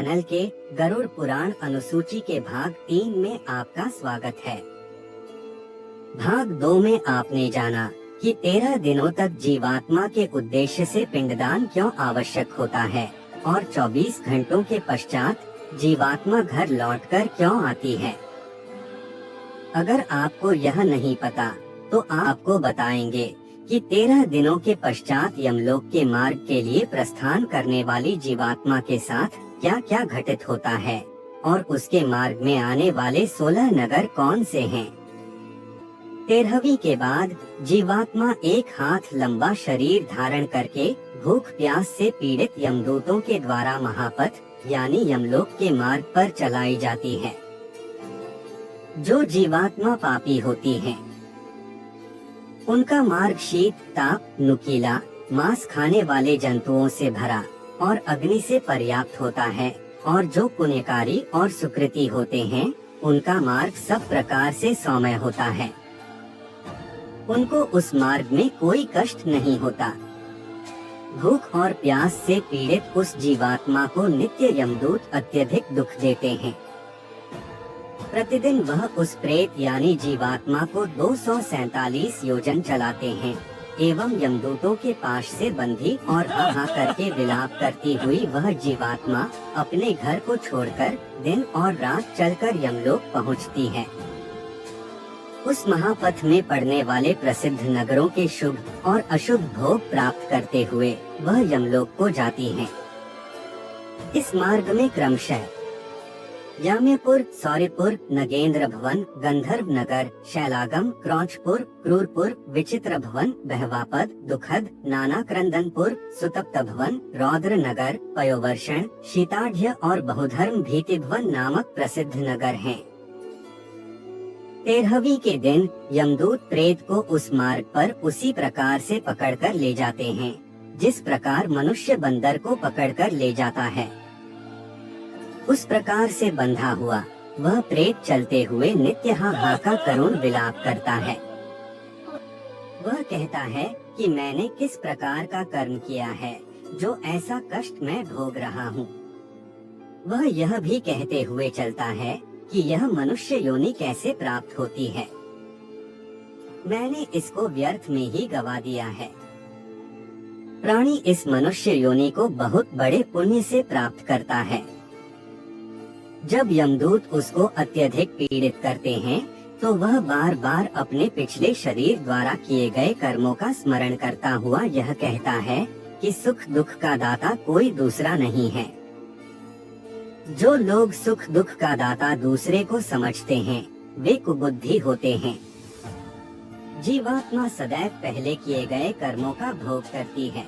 Channel के गरुड़ पुराण अनुसूची के भाग 3 में आपका स्वागत है। भाग 2 में आपने जाना कि 13 दिनों तक जीवात्मा के उद्देश्य से पिंडदान क्यों आवश्यक होता है और 24 घंटों के पश्चात जीवात्मा घर लौटकर क्यों आती है। अगर आपको यह नहीं पता तो आपको बताएंगे कि 13 दिनों के पश्चात यमलोक के मार्ग के लिए प्रस्थान करने वाली जीवात्मा के साथ क्या क्या घटित होता है और उसके मार्ग में आने वाले 16 नगर कौन से हैं। 13वीं के बाद जीवात्मा एक हाथ लंबा शरीर धारण करके भूख प्यास से पीड़ित यमदूतों के द्वारा महापथ यानी यमलोक के मार्ग पर चलाई जाती है। जो जीवात्मा पापी होती हैं, उनका मार्ग शीत, ताप, नुकीला, मांस खाने वाले जंतुओं से भरा और अग्नि से पर्याप्त होता है, और जो पुण्यकारी और सुकृति होते हैं उनका मार्ग सब प्रकार से सौम्य होता है। उनको उस मार्ग में कोई कष्ट नहीं होता। भूख और प्यास से पीड़ित उस जीवात्मा को नित्य यमदूत अत्यधिक दुख देते हैं। प्रतिदिन वह उस प्रेत यानी जीवात्मा को 247 योजन चलाते हैं एवं यमदूतों के पाश से बंधी और हा करके विलाप करती हुई वह जीवात्मा अपने घर को छोड़कर दिन और रात चलकर यमलोक पहुंचती है। उस महापथ में पड़ने वाले प्रसिद्ध नगरों के शुभ और अशुभ भोग प्राप्त करते हुए वह यमलोक को जाती है। इस मार्ग में क्रमशः याम्यपुर, सौरिपुर, नगेंद्र भवन, गंधर्व नगर, शैलागम, क्रौंचपुर, क्रूरपुर, विचित्र भवन, बहवापद, दुखद, नाना क्रंदनपुर, सुतप्त भवन, रौद्र नगर, पयोवर्षण, शीताढ्य और बहुधर्म भीति भवन नामक प्रसिद्ध नगर हैं। 13वीं के दिन यमदूत प्रेत को उस मार्ग पर उसी प्रकार से पकड़कर ले जाते हैं जिस प्रकार मनुष्य बंदर को पकड़कर ले जाता है। उस प्रकार से बंधा हुआ वह प्रेत चलते हुए नित्य हा का करुण विलाप करता है। वह कहता है कि मैंने किस प्रकार का कर्म किया है जो ऐसा कष्ट मैं भोग रहा हूँ। वह यह भी कहते हुए चलता है कि यह मनुष्य योनि कैसे प्राप्त होती है। मैंने इसको व्यर्थ में ही गवा दिया है। प्राणी इस मनुष्य योनि को बहुत बड़े पुण्य से प्राप्त करता है। जब यमदूत उसको अत्यधिक पीड़ित करते हैं तो वह बार बार अपने पिछले शरीर द्वारा किए गए कर्मों का स्मरण करता हुआ यह कहता है कि सुख दुख का दाता कोई दूसरा नहीं है। जो लोग सुख दुख का दाता दूसरे को समझते हैं वे कुबुद्धि होते हैं। जीवात्मा सदैव पहले किए गए कर्मों का भोग करती है।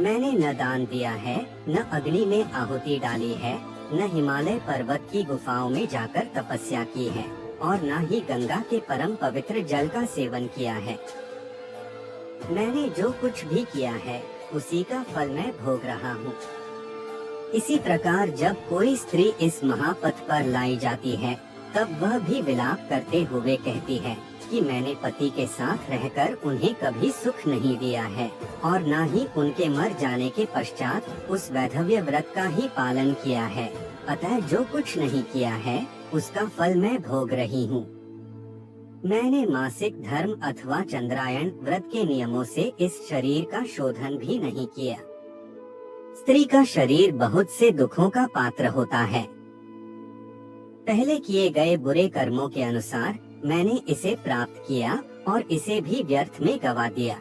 मैंने न दान दिया है, न अग्नि में आहुति डाली है, न हिमालय पर्वत की गुफाओं में जाकर तपस्या की है और न ही गंगा के परम पवित्र जल का सेवन किया है। मैंने जो कुछ भी किया है उसी का फल मैं भोग रहा हूँ। इसी प्रकार जब कोई स्त्री इस महापथ पर लाई जाती है तब वह भी विलाप करते हुए कहती है कि मैंने पति के साथ रहकर उन्हें कभी सुख नहीं दिया है और न ही उनके मर जाने के पश्चात उस वैधव्य व्रत का ही पालन किया है। अतः जो कुछ नहीं किया है उसका फल मैं भोग रही हूँ। मैंने मासिक धर्म अथवा चंद्रायण व्रत के नियमों से इस शरीर का शोधन भी नहीं किया। स्त्री का शरीर बहुत से दुखों का पात्र होता है। पहले किए गए बुरे कर्मों के अनुसार मैंने इसे प्राप्त किया और इसे भी व्यर्थ में गवा दिया।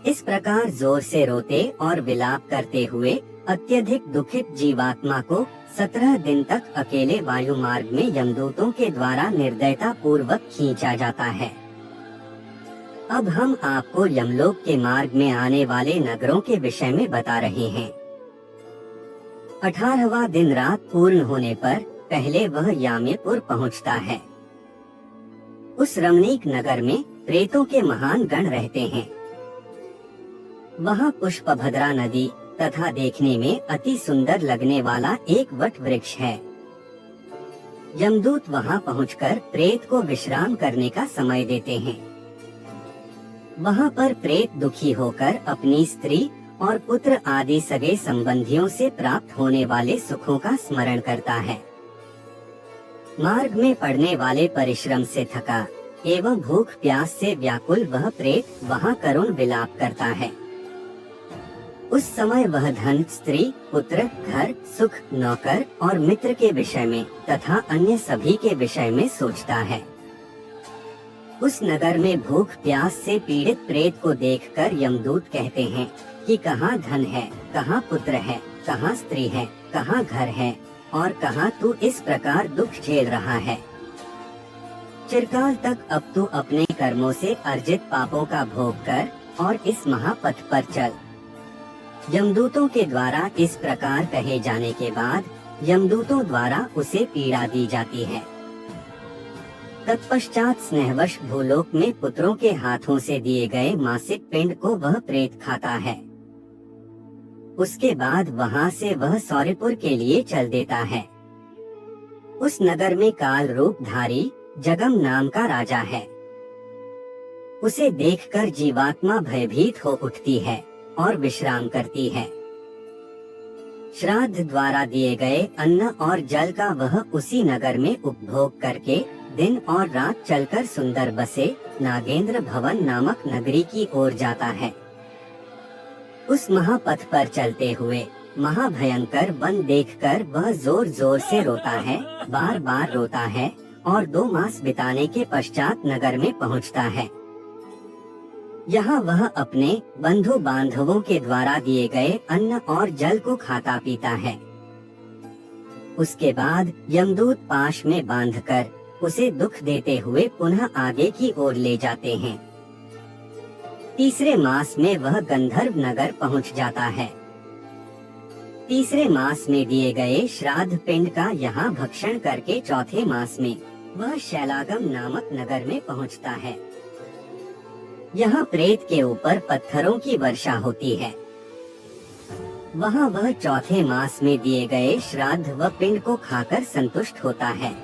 इस प्रकार जोर से रोते और विलाप करते हुए अत्यधिक दुखित जीवात्मा को 17 दिन तक अकेले वायु मार्ग में यमदूतों के द्वारा निर्दयता पूर्वक खींचा जाता है। अब हम आपको यमलोक के मार्ग में आने वाले नगरों के विषय में बता रहे हैं। 18वां दिन रात पूर्ण होने पर पहले वह याम्यपुर पहुंचता है। उस रमणीक नगर में प्रेतों के महान गण रहते हैं। वहाँ पुष्पभद्रा नदी तथा देखने में अति सुंदर लगने वाला एक वट वृक्ष है। यमदूत वहाँ पहुंचकर प्रेत को विश्राम करने का समय देते हैं। वहाँ पर प्रेत दुखी होकर अपनी स्त्री और पुत्र आदि सगे संबंधियों से प्राप्त होने वाले सुखों का स्मरण करता है। मार्ग में पड़ने वाले परिश्रम से थका एवं भूख प्यास से व्याकुल वह प्रेत वहाँ करुण विलाप करता है। उस समय वह धन, स्त्री, पुत्र, घर, सुख, नौकर और मित्र के विषय में तथा अन्य सभी के विषय में सोचता है। उस नगर में भूख प्यास से पीड़ित प्रेत को देखकर यमदूत कहते हैं कि कहाँ धन है, कहाँ पुत्र है, कहाँ स्त्री है, कहाँ घर है और कहाँ तू इस प्रकार दुख झेल रहा है। चिरकाल तक अब तू अपने कर्मों से अर्जित पापों का भोग कर और इस महापथ पर चल। यमदूतों के द्वारा इस प्रकार कहे जाने के बाद यमदूतों द्वारा उसे पीड़ा दी जाती है। तत्पश्चात स्नेहवश भूलोक में पुत्रों के हाथों से दिए गए मासिक पिंड को वह प्रेत खाता है। उसके बाद वहाँ से वह सौर्यपुर के लिए चल देता है। उस नगर में काल रूपधारी जगम नाम का राजा है। उसे देखकर जीवात्मा भयभीत हो उठती है और विश्राम करती है। श्राद्ध द्वारा दिए गए अन्न और जल का वह उसी नगर में उपभोग करके दिन और रात चलकर सुंदर बसे नागेंद्र भवन नामक नगरी की ओर जाता है। उस महापथ पर चलते हुए महाभयंकर वन देखकर वह जोर जोर से रोता है, बार बार रोता है और 2 मास बिताने के पश्चात नगर में पहुंचता है। यहाँ वह अपने बंधु बांधवों के द्वारा दिए गए अन्न और जल को खाता पीता है। उसके बाद यमदूत पाश में बांधकर उसे दुख देते हुए पुनः आगे की ओर ले जाते हैं। तीसरे मास में वह गंधर्व नगर पहुंच जाता है। तीसरे मास में दिए गए श्राद्ध पिंड का यहाँ भक्षण करके चौथे मास में वह शैलागम नामक नगर में पहुंचता है। यहाँ प्रेत के ऊपर पत्थरों की वर्षा होती है। वहाँ वह चौथे मास में दिए गए श्राद्ध व पिंड को खाकर संतुष्ट होता है।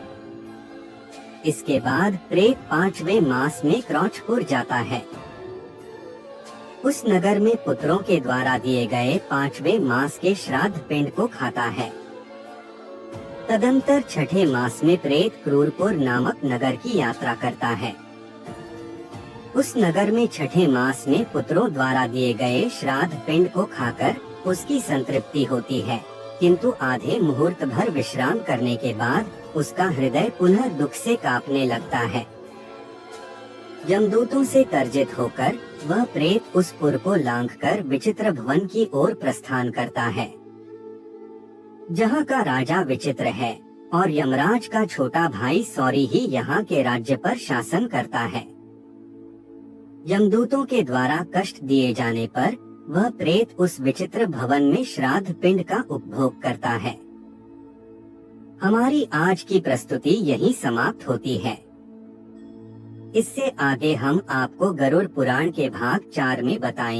इसके बाद प्रेत 5वें मास में क्रौचपुर जाता है। उस नगर में पुत्रों के द्वारा दिए गए 5वें मास के श्राद्ध पिंड को खाता है। तदंतर छठे मास में प्रेत क्रूरपुर नामक नगर की यात्रा करता है। उस नगर में छठे मास में पुत्रों द्वारा दिए गए श्राद्ध पिंड को खाकर उसकी संतृप्ति होती है, किंतु आधे मुहूर्त भर विश्राम करने के बाद उसका हृदय पुनः दुख से कांपने लगता है। यमदूतों से तर्जित होकर वह प्रेत उस पुर को लांघकर विचित्र भवन की ओर प्रस्थान करता है, जहाँ का राजा विचित्र है और यमराज का छोटा भाई सौरी ही यहाँ के राज्य पर शासन करता है। यमदूतों के द्वारा कष्ट दिए जाने पर वह प्रेत उस विचित्र भवन में श्राद्ध पिंड का उपभोग करता है। हमारी आज की प्रस्तुति यहीं समाप्त होती है। इससे आगे हम आपको गरुड़ पुराण के भाग 4 में बताएंगे।